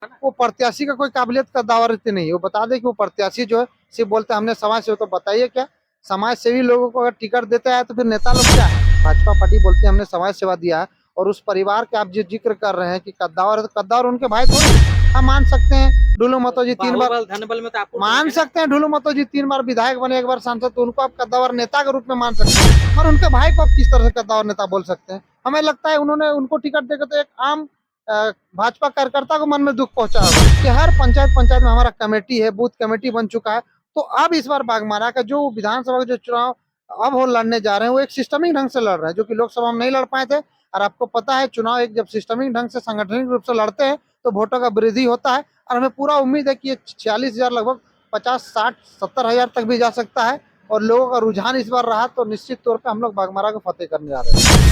वो प्रत्याशी का कोई काबिलियत का दावा रहती नहीं है। वो बता दे कि वो प्रत्याशी जो है सिर्फ बोलते हैं हमने समाज सेवा। तो बताइए क्या समाज सेवी लोगों को अगर टिकट देता है तो फिर नेता लोग क्या है? भाजपा पार्टी बोलते हैं हमने समाज सेवा दिया है, और उस परिवार के आप जो जिक्र कर रहे हैं कि कद्दावर है, तो कद्दावर उनके भाई थोड़ी हैं। हम मान सकते हैं ढुलू महतो जी 3 बार, बाहुबल धनबल में तो आप मान सकते हैं ढुलू महतो जी 3 बार विधायक बने, 1 बार सांसद, तो उनको आप कद्दावर नेता के रूप में मान सकते हैं, और उनके भाई को आप किस तरह से कद्दावर नेता बोल सकते हैं? हमें लगता है उन्होंने उनको टिकट देकर तो एक आम भाजपा कार्यकर्ता को मन में दुख पहुंचा होगा कि हर पंचायत पंचायत में हमारा कमेटी है, बूथ कमेटी बन चुका है। तो अब इस बार बाघमारा का जो विधानसभा का जो चुनाव अब वो लड़ने जा रहे हैं, वो एक सिस्टमिक ढंग से लड़ रहे हैं, जो कि लोकसभा में नहीं लड़ पाए थे। और आपको पता है चुनाव एक जब सिस्टमिक ढंग से संगठनिक रूप से लड़ते हैं तो वोटों का वृद्धि होता है, और हमें पूरा उम्मीद है कि ये 46,000 लगभग 50, 60, 70 हजार तक भी जा सकता है। और लोगों का रुझान इस बार रहा तो निश्चित तौर पे हम लोग बाघमारा को फतेह करने जा रहे हैं।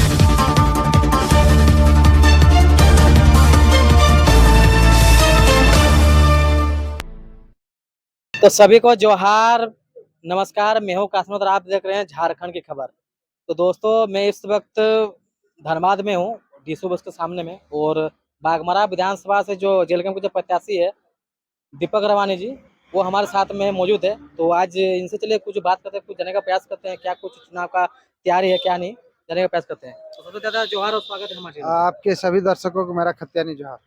तो सभी को जोहार, नमस्कार। मैं हूं कासिम और आप देख रहे हैं झारखंड की खबर। तो दोस्तों मैं इस वक्त धनबाद में हूं, डीसू बस के सामने में, और बाघमारा विधानसभा से जो जेल कैंप के जो प्रत्याशी है दीपक रवानी जी, वो हमारे साथ में मौजूद है। तो आज इनसे चलिए कुछ बात करते हैं, कुछ जानने का प्रयास करते हैं, क्या कुछ चुनाव का तैयारी है क्या नहीं, जानने का प्रयास करते हैं। तो सबसे ज्यादा जोहार और स्वागत है हमारे चैनल पे। आपके सभी दर्शकों को मेरा खत्यानी जोहार।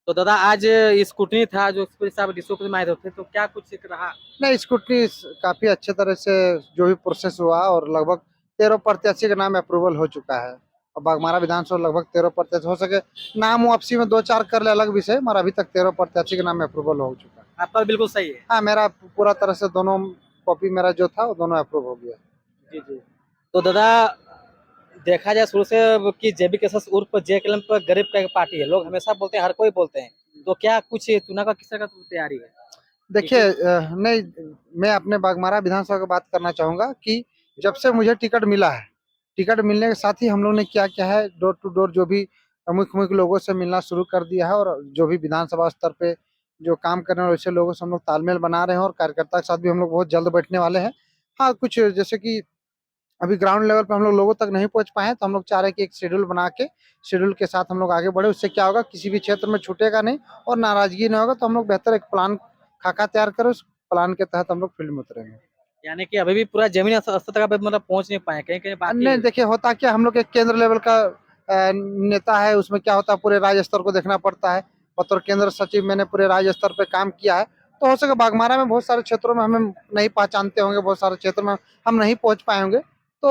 तो दादा आज स्कूटनी था जो साहब डीसू में आए थे, तो क्या कुछ रहा? नहीं, स्कूटनी काफी अच्छे तरह से जो भी प्रोसेस हुआ, और लगभग 13 प्रत्याशी का नाम अप्रूवल हो चुका है। और बाघमारा विधानसभा लगभग 13 प्रत्याशी हो सके नाम वापसी में 2-4 कर ले अलग विषय, मगर अभी तक 13 प्रत्याशी के नाम अप्रूवल हो चुका है। आपका बिल्कुल सही है। हाँ, मेरा पूरा तरह से दोनों कॉपी मेरा जो था वो दोनों अप्रूव हो गया। जी जी। तो दादा देखा जाए शुरू से कि जेबी केसस उर्फ जे कलम पर गरीब का एक पार्टी है, लोग हमेशा बोलते हैं, हर कोई बोलते हैं। तो क्या कुछ चुनाव का किस तरह का तैयारी है? देखिए नहीं, मैं अपने बागमारा विधानसभा की बात करना चाहूंगा कि जब से मुझे टिकट मिला है, टिकट मिलने के साथ ही हम लोग ने क्या क्या है, डोर टू डोर जो भी मुख्य मुख्य लोगों से मिलना शुरू कर दिया है, और जो भी विधानसभा स्तर पे जो काम करने वाले वैसे लोगों से हम लोग तालमेल बना रहे हैं, और कार्यकर्ता के साथ भी हम लोग बहुत जल्द बैठने वाले हैं। हाँ, कुछ जैसे कि अभी ग्राउंड लेवल पे हम लोग लोगों तक नहीं पहुंच पाए हैं, तो हम लोग चाह रहे हैं कि एक शेड्यूल बना के शेड्यूल के साथ हम लोग आगे बढ़े। उससे क्या होगा, किसी भी क्षेत्र में छूटेगा नहीं और नाराजगी नहीं होगा। तो हम लोग बेहतर एक प्लान खाका तैयार करें, उस प्लान के तहत हम लोग फील्ड में उतरेंगे। यानी कि अभी भी पूरा जमीन स्तर तक आप मतलब पहुंच नहीं पाए, कहीं कहीं बाकी नहीं, है। देखिए होता क्या, हम लोग एक केंद्र लेवल का नेता है, उसमें क्या होता है पूरे राज्य स्तर को देखना पड़ता है। बतौर केंद्र सचिव मैंने पूरे राज्य स्तर पे काम किया है। तो हो सके बागमारा में बहुत सारे क्षेत्रों में हमें नहीं पहचानते होंगे, बहुत सारे क्षेत्रों में हम नहीं पहुंच पाए होंगे। तो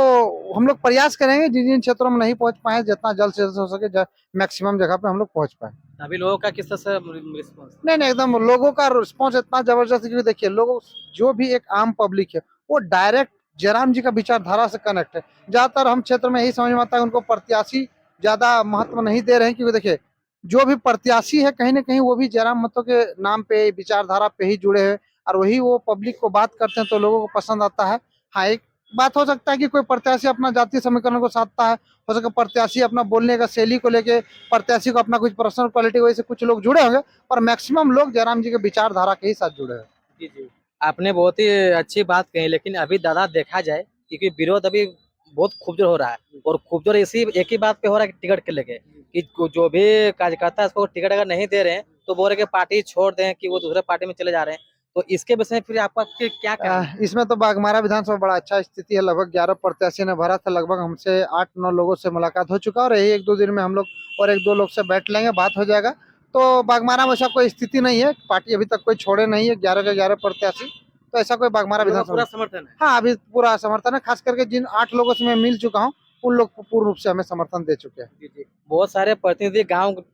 हम लोग प्रयास करेंगे जिन जिन क्षेत्रों में नहीं पहुंच पाए जितना जल्द से जल्द हो सके मैक्सिमम जगह पे हम लोग पहुंच पाए। अभी लोगों का किस तरह से रिस्पॉन्स? नहीं नहीं, एकदम लोगों का रिस्पॉन्स इतना जबरदस्त है, क्योंकि देखिए लोगों जो भी एक आम पब्लिक है वो डायरेक्ट जयराम जी का विचारधारा से कनेक्ट है। ज्यादातर हम क्षेत्र में यही समझ में आता है उनको प्रत्याशी ज्यादा महत्व नहीं दे रहे हैं, क्योंकि देखिए जो भी प्रत्याशी है कहीं ना कहीं वो भी जयराम महतो के नाम पे विचारधारा पे ही जुड़े हैं, और वही वो पब्लिक को बात करते हैं तो लोगों को पसंद आता है। हाँ, एक बात हो सकता है कि कोई प्रत्याशी अपना जातीय समीकरण को साधता है, हो सके प्रत्याशी अपना बोलने का शैली को लेके प्रत्याशी को अपना कुछ पर्सनल क्वालिटी वजह से कुछ लोग जुड़े होंगे, और मैक्सिमम लोग जयराम जी के विचारधारा के ही साथ जुड़े हैं। जी जी। आपने बहुत ही अच्छी बात कही, लेकिन अभी दादा देखा जाए क्योंकि विरोध अभी बहुत खूबजोर हो रहा है, और खूबजोर इसी एक ही बात पे हो रहा है कि टिकट के लेके, कि जो भी कार्यकर्ता है इसको टिकट अगर नहीं दे रहे हैं तो बोल रहे कि पार्टी छोड़ दें, कि वो दूसरे पार्टी में चले जा रहे हैं। तो इसके विषय में फिर आपका क्या कहना है? इसमें तो बाघमारा विधानसभा बड़ा अच्छा स्थिति है, लगभग 11 प्रत्याशी ने भरा था, लगभग हमसे 8-9 लोगों से मुलाकात हो चुका है, और यही 1-2 दिन में हम लोग और 1-2 लोग से बैठ लेंगे, बात हो जाएगा। तो बाघमारा में ऐसा कोई स्थिति नहीं है, पार्टी अभी तक कोई छोड़े नहीं है, 11 के 11 प्रत्याशी। तो ऐसा कोई बाघमारा लोगों का विधानसभा। पूरा समर्थन है। हाँ, अभी पूरा समर्थन है, खास करके जिन 8 लोगों से मैं मिल चुका हूँ उन लोग पूर्ण रूप से हमें समर्थन दे चुके हैं। जी जी। बहुत सारे प्रतिनिधि गांव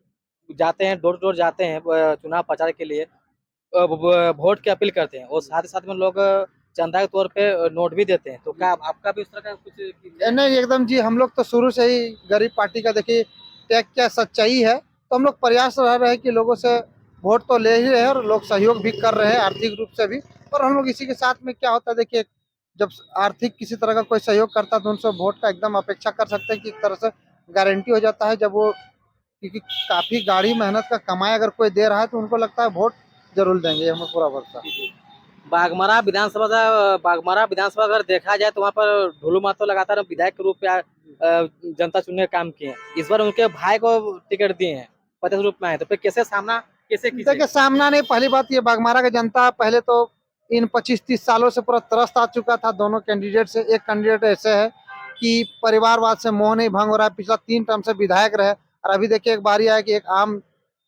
जाते हैं, डोर टू डोर जाते हैं चुनाव प्रचार के लिए, वोट की अपील करते हैं, और साथ ही साथ में लोग चंदा के तौर पे नोट भी देते हैं। तो क्या आपका भी उस तरह का कुछ है? नहीं, एकदम जी, हम लोग तो शुरू से ही गरीब पार्टी का देखिए टैग क्या सच्चाई है, तो हम लोग प्रयास रह रहे हैं कि लोगों से वोट तो ले ही रहे हैं, और लोग सहयोग भी कर रहे हैं आर्थिक रूप से भी। और हम लोग इसी के साथ में क्या होता है, देखिए जब आर्थिक किसी तरह का कोई सहयोग करता है तो उनसे वोट का एकदम अपेक्षा कर सकते हैं कि एक तरह से गारंटी हो जाता है जब वो, क्योंकि काफी गाढ़ी मेहनत का कमाई अगर कोई दे रहा है तो उनको लगता है वोट जरूर देंगे, हमें पूरा भरोसा। बागमारा विधानसभा अगर देखा जाए तो वहाँ पर ढोलू महतो लगातार विधायक के रूप में जनता चुनने का काम किए हैं। इस बार उनके भाई को टिकट दिए हैं, प्रत्यक्ष रूप में आए, तो फिर कैसे सामना किसे किसे देखिए सामना नहीं, पहली बात ये बाघमारा की जनता पहले तो इन 25-30 सालों से पूरा त्रस्त आ चुका था दोनों कैंडिडेट से। एक कैंडिडेट ऐसे है कि परिवारवाद से मोह नहीं भंग हो रहा है, पिछला 3 टर्म से विधायक रहे, और अभी देखिए एक बारी आया कि एक आम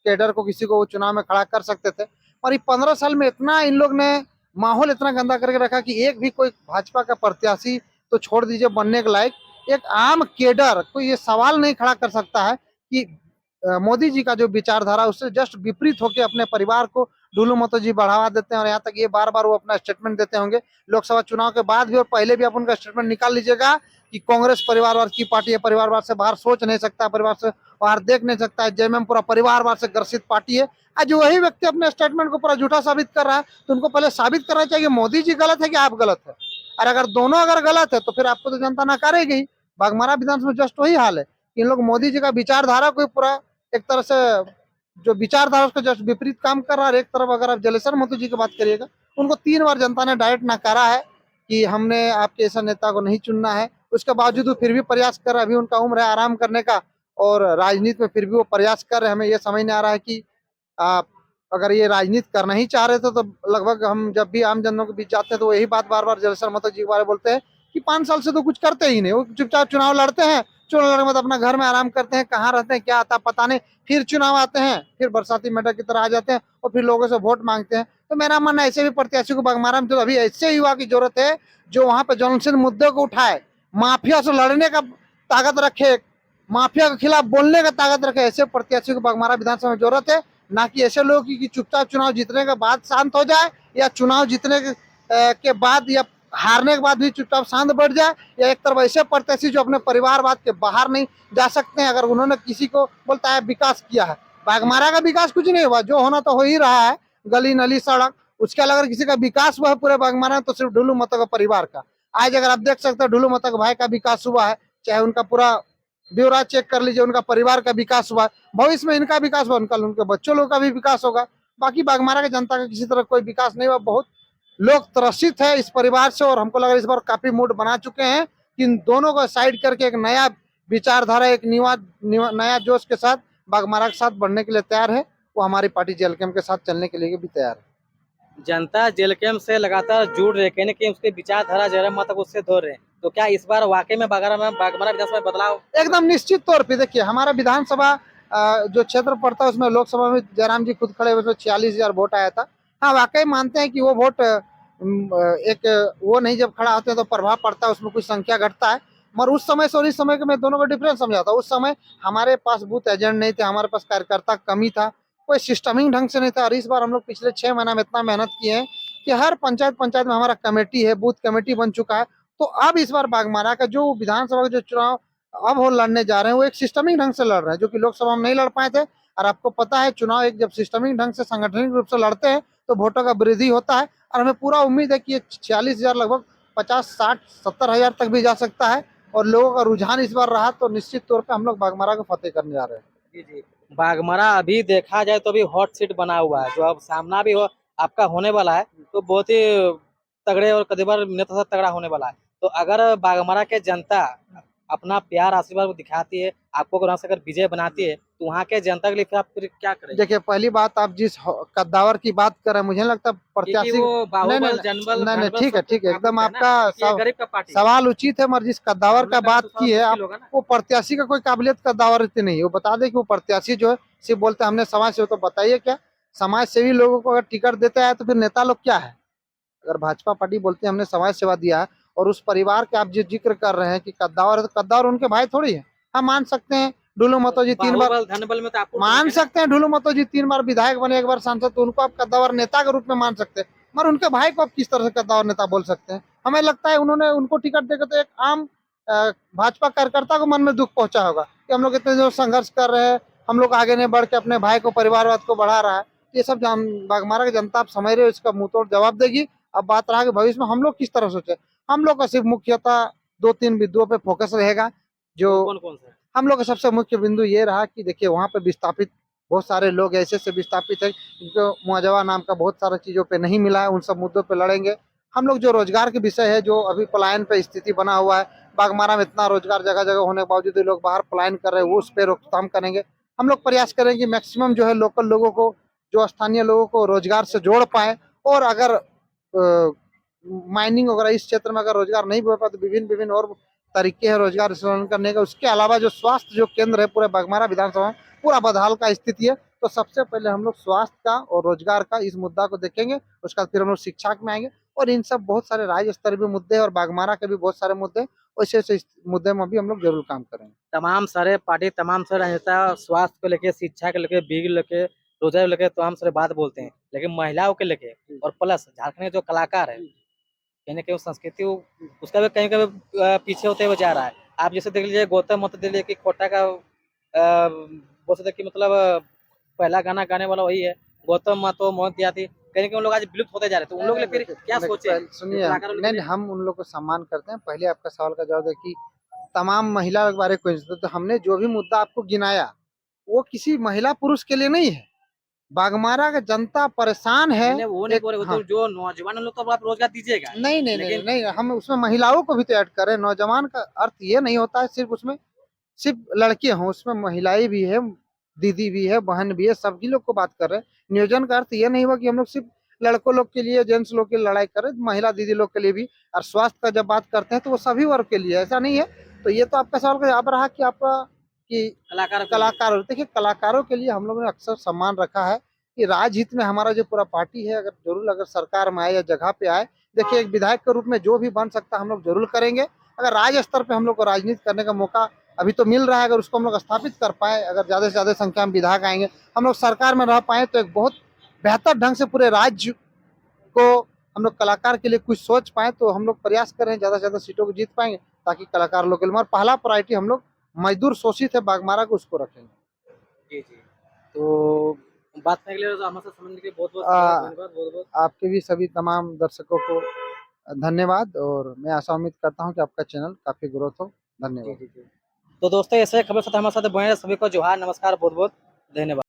कैडर को किसी को वो चुनाव में खड़ा कर सकते थे। और ये 15 साल में इतना इन लोग ने माहौल इतना गंदा करके रखा कि एक भी कोई भाजपा का प्रत्याशी तो छोड़ दीजिए बनने के लायक, एक आम कैडर कोई ये सवाल नहीं खड़ा कर सकता है कि मोदी जी का जो विचारधारा उससे जस्ट विपरीत होकर अपने परिवार को ढुलू मतो जी बढ़ावा देते हैं। और यहाँ तक ये बार बार वो अपना स्टेटमेंट देते होंगे लोकसभा चुनाव के बाद भी और पहले भी। आप उनका स्टेटमेंट निकाल लीजिएगा कि कांग्रेस परिवारवाद की पार्टी है, परिवारवाद से बाहर सोच नहीं सकता, परिवार से बाहर देख नहीं सकता है, जेएमएम पूरा परिवारवाद से ग्रसित पार्टी है। आज वही व्यक्ति अपने स्टेटमेंट को पूरा झूठा साबित कर रहा है, तो उनको पहले साबित करना चाहिए मोदी जी गलत है कि आप गलत है। और अगर दोनों अगर गलत है तो फिर आपको तो जनता नकारेगी। बाघमारा विधानसभा में जस्ट वही हाल है, इन लोग मोदी जी का विचारधारा को पूरा एक तरह से जो विचारधारा उसका जस्ट विपरीत काम कर रहा है। एक तरफ अगर आप जलेसर महतो जी की बात करिएगा, उनको 3 बार जनता ने डायरेक्ट नकारा है कि हमने आपके ऐसा नेता को नहीं चुनना है। उसके बावजूद वो फिर भी प्रयास कर रहे हैं, अभी उनका उम्र है आराम करने का, और राजनीति में फिर भी वो प्रयास कर रहे हैं। हमें ये समझ नहीं आ रहा है कि आप अगर ये राजनीति करना ही चाह रहे थे तो लगभग हम जब भी आम जनों के बीच जाते हैं तो वही बात बार बार जलेसर महतो जी के बारे में बोलते हैं कि 5 साल से तो कुछ करते ही नहीं, वो चुपचाप चुनाव लड़ते हैं, चुनाव लड़ने के बाद अपना घर में आराम करते हैं, कहाँ रहते हैं क्या आता पता नहीं, फिर चुनाव आते हैं, फिर बरसाती मेढक की तरह आ जाते हैं और फिर लोगों से वोट मांगते हैं। तो मेरा मानना है ऐसे भी प्रत्याशी को बाघमारा में तो अभी ऐसे युवा की जरूरत है जो वहां पे जनशक्ति मुद्दे को उठाए, माफिया से लड़ने का ताकत रखे, माफिया के खिलाफ बोलने का ताकत रखे। ऐसे प्रत्याशी को बाघमारा विधानसभा में जरूरत है, ना कि ऐसे लोग की चुपचाप चुनाव जीतने के बाद शांत हो जाए, या चुनाव जीतने के बाद या हारने के बाद भी चुपचाप शांत बैठ जाए, या एक तरफ ऐसे प्रत्याशी जो अपने परिवारवाद के बाहर नहीं जा सकते हैं। अगर उन्होंने किसी को बोलता है विकास किया है, बाघमारा का विकास कुछ नहीं हुआ, जो होना तो हो ही रहा है, गली नली सड़क, उसके अलावा अगर किसी का विकास हुआ है पूरे बाघमारा में तो सिर्फ ढुलू महतो का परिवार का। आज अगर आप देख सकते हैं ढुलू महतो के भाई का विकास हुआ है, चाहे उनका पूरा ब्यौरा चेक कर लीजिए, उनका परिवार का विकास हुआ, भविष्य में इनका विकास हुआ, उनका उनके बच्चों लोग का भी विकास होगा। बाकी बाघमारा की जनता का किसी तरह कोई विकास नहीं हुआ। बहुत लोग त्रसित है इस परिवार से, और हमको लग रहा है इस बार काफी मूड बना चुके हैं कि इन दोनों को साइड करके एक नया विचारधारा, एक नया जोश के साथ बाघमारा के साथ बढ़ने के लिए तैयार है। वो हमारी पार्टी जेएलकेएम के साथ चलने के लिए भी तैयार है। जनता जेएलकेएम से लगातार जुड़ रहे, कहीं ना कहीं उसकी विचारधारा जयराम महतो उससे दौड़ रहे हैं, तो क्या इस बार वाकई में बाघमारा विधानसभा में बदलाव? एकदम निश्चित तौर पे देखिए हमारा विधानसभा जो क्षेत्र पड़ता है उसमें लोकसभा में जयराम जी खुद खड़े हुए, उसमें 46,000 वोट आया था। हाँ वाकई मानते हैं कि वो वोट एक वो नहीं, जब खड़ा होते हैं तो प्रभाव पड़ता है, उसमें कुछ संख्या घटता है। मगर उस समय से और इस समय के मैं दोनों का डिफरेंस समझाता हूँ। उस समय हमारे पास बूथ एजेंट नहीं थे, हमारे पास कार्यकर्ता कमी था, कोई सिस्टमिंग ढंग से नहीं था। और इस बार हम लोग पिछले 6 महीना में इतना मेहनत किए हैं कि हर पंचायत पंचायत में हमारा कमेटी है, बूथ कमेटी बन चुका है। तो अब इस बार बाघमारा का जो विधानसभा का जो चुनाव अब वो लड़ने जा रहे हैं वो एक सिस्टमिक ढंग से लड़ रहे हैं, जो कि लोकसभा में नहीं लड़ पाए थे। और आपको पता है चुनाव एक जब सिस्टमिक ढंग से संगठनिक रूप से लड़ते हैं तो वोटों का वृद्धि होता है। और हमें पूरा उम्मीद है कि ये 46,000 लगभग 50-60-70 हज़ार तक भी जा सकता है। और लोगों का रुझान इस बार रहा तो निश्चित तौर पर हम लोग बाघमारा को फतेह करने जा रहे हैं। जी जी, बाघमारा अभी देखा जाए तो अभी हॉट सीट बना हुआ है, जो अब सामना भी हो आपका होने वाला है, तो बहुत ही तगड़े और कदीबर नेता से तगड़ा होने वाला है। तो अगर बाघमारा के जनता अपना प्यार आशीर्वाद दिखाती है, आपको अगर विजय बनाती है, तो वहाँ के जनता के लिए फिर आप फिर क्या करेंगे? देखिए पहली बात, आप जिस कद्दावर की बात कर रहे हैं मुझे नहीं लगता प्रत्याशी नहीं, ठीक है एकदम आपका गरीब का पार्टी सवाल उचित है, मगर जिस कद्दावर का बात की है आप, वो प्रत्याशी का कोई काबिलियत कद्दावर इतनी नहीं है। वो बता दें कि वो प्रत्याशी जो है सिर्फ बोलते हैं हमने समाज सेवा, तो बताइए क्या समाज सेवी लोगों को अगर टिकट देता है तो फिर नेता लोग क्या है? अगर भाजपा पार्टी बोलती है हमने समाज सेवा दिया है, और उस परिवार के आप जो जिक्र कर रहे हैं कि कद्दावर है, तो कद्दावर उनके भाई थोड़ी है। हम मान सकते हैं ढुलू महतो जी 3 बार, धनबल में तो आपको मान सकते हैं ढुलू महतो जी 3 बार विधायक बने, 1 बार सांसद, तो उनको आप कद्दावर नेता के रूप में मान सकते हैं। मगर उनके भाई को आप किस तरह से कद्दावर नेता बोल सकते हैं? हमें लगता है उन्होंने उनको टिकट देकर तो एक आम भाजपा कार्यकर्ता को मन में दुख पहुंचा होगा कि हम लोग इतने जो संघर्ष कर रहे हैं, हम लोग आगे नहीं बढ़ के अपने भाई को, परिवारवाद को बढ़ा रहा है। ये सब बाघमारा की जनता आप समझ रहे हो, इसका मुंह तोड़ जवाब देगी। अब बात रहा कि भविष्य में हम लोग किस तरह सोचे, हम लोग का सिर्फ मुख्यतः 2-3 बिंदुओं पे फोकस रहेगा। जो कौन कौन सा? हम लोग का सबसे मुख्य बिंदु ये रहा कि देखिए वहाँ पे विस्थापित बहुत सारे लोग ऐसे से विस्थापित है जिनको मुआवजा नाम का बहुत सारा चीज़ों पे नहीं मिला है, उन सब मुद्दों पे लड़ेंगे। हम लोग जो रोजगार के विषय है, जो अभी पलायन पे स्थिति बना हुआ है, बाघमारा में इतना रोजगार जगह जगह होने के बावजूद लोग बाहर पलायन कर रहे हैं, वो उस पर रोकथाम करेंगे। हम लोग प्रयास करेंगे कि मैक्सिमम जो है लोकल लोगों को जो स्थानीय लोगों को रोजगार से जोड़ पाए। और अगर माइनिंग वगैरह इस क्षेत्र में अगर रोजगार नहीं हो पाए तो विभिन्न विभिन्न और तरीके हैं रोजगार सृजन करने का। उसके अलावा जो स्वास्थ्य जो केंद्र है पूरे बाघमारा विधानसभा में पूरा बदहाल का स्थिति है। तो सबसे पहले हम लोग स्वास्थ्य का और रोजगार का इस मुद्दा को देखेंगे, उसके बाद फिर हम लोग शिक्षा में आएंगे। और इन सब बहुत सारे राज्य स्तरीय भी मुद्दे हैं और बाघमारा के भी बहुत सारे मुद्दे हैं, वैसे वैसे इस मुद्दे में भी हम लोग जरूर काम करेंगे। तमाम सारे पार्टी, तमाम सारे राजनेता स्वास्थ्य को लेके, शिक्षा को लेके, बिजली लेके, रोजगार को लेके तमाम सारे बात बोलते हैं, लेकिन महिलाओं के लेके और प्लस झारखंड के जो कलाकार है, कहीं ना कहीं वो संस्कृति उसका भी कहीं कहीं पीछे होते हुए जा रहा है। आप जैसे देख लीजिए गौतम मत दिल्ली की खोटा का बोल सकते कि मतलब पहला गाना गाने वाला वही है, गौतम महतो मोहन दिया थी। कहीं ना कहीं उन लोग आज विलुप्त होते जा रहे थे। उन लोग फिर क्या सोचे? सुनिए, नहीं हम उन लोग को सम्मान करते हैं। पहले आपका सवाल का जवाब है कि तमाम महिला के बारे में कोई, तो हमने जो भी मुद्दा आपको गिनाया वो किसी महिला पुरुष के लिए नहीं है। बाघमारा का जनता परेशान है। वो नहीं बोल रहे, हाँ, तो जो नौजवान लोग तो आप रोजगार दीजिएगा। नहीं नहीं नहीं, लेकिन नहीं हम उसमें महिलाओं को भी तो ऐड करें। नौजवान का अर्थ ये नहीं होता है सिर्फ उसमें सिर्फ लड़के हों, उसमें महिलाएं भी है, दीदी भी है, बहन भी है, सभी लोग को बात कर रहे हैं। नियोजन का अर्थ ये नहीं हुआ कि हम लोग सिर्फ लड़कों लोग के लिए, जेंट्स लोग के लिए लड़ाई करें, महिला दीदी लोग के लिए भी। और स्वास्थ्य का जब बात करते हैं तो वो सभी वर्ग के लिए, ऐसा नहीं है। तो ये तो आपका सवाल का जवाब रहा कि आपका कि कलाकार, देखिए कलाकारों के लिए हम लोगों ने अक्सर सम्मान रखा है कि राजहित में हमारा जो पूरा पार्टी है, अगर जरूर अगर सरकार में आए या जगह पे आए, देखिए एक विधायक के रूप में जो भी बन सकता है हम लोग जरूर करेंगे। अगर राज्य स्तर पे हम लोग को राजनीति करने का मौका अभी तो मिल रहा है, अगर उसको हम लोग स्थापित कर पाए, अगर ज्यादा से ज्यादा संख्या में विधायक आएंगे, हम लोग सरकार में रह पाए, तो एक बहुत बेहतर ढंग से पूरे राज्य को हम लोग कलाकार के लिए कुछ सोच पाए। तो हम लोग प्रयास कर रहे हैं ज्यादा से ज्यादा सीटों को जीत पाएंगे, ताकि कलाकार लोग के लिए पहला प्रायोरिटी हम लोग मजदूर शोषित है बाघमारा को, उसको रखेंगे। जी जी, तो बात करने के लिए, हमारे साथ समझने के लिए बहुत बहुत धन्यवाद। बहुत बहुत आपके भी सभी तमाम दर्शकों को धन्यवाद। और मैं आशा उम्मीद करता हूँ कि आपका चैनल काफी ग्रोथ हो। जी धन्यवाद। जी जी। तो दोस्तों ऐसे खबर साथ हमारे साथ बने सभी को जोहार, नमस्कार, बहुत बहुत धन्यवाद।